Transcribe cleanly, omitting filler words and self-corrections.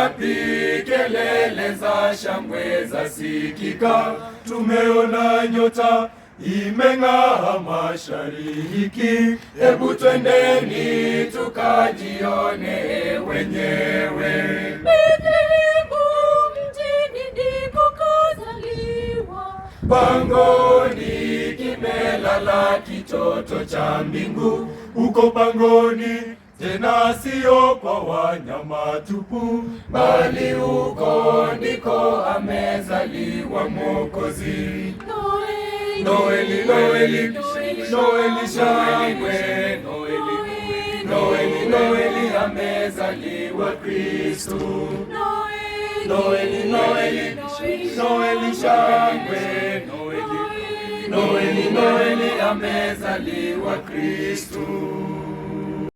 wapi kelele za shangwe za sikika? Tumeona nyota imeng'aa mashariki, hebu twendeni tukajione wenyewe. Bethlehemu mjini ndiko kazaliwa, Pangoni kimelala kitoto cha mbingu, uko pangoni tena sio kwa wanyama tupu, bali uko ndiko amezaliwa Mwokozi. Noeli, Noeli, Noeli shangwe, Noeli, Noeli amezaliwa Kristo. Noeli, Noeli, Noeli shangwe, Noeli, Noeli amezaliwa Kristo.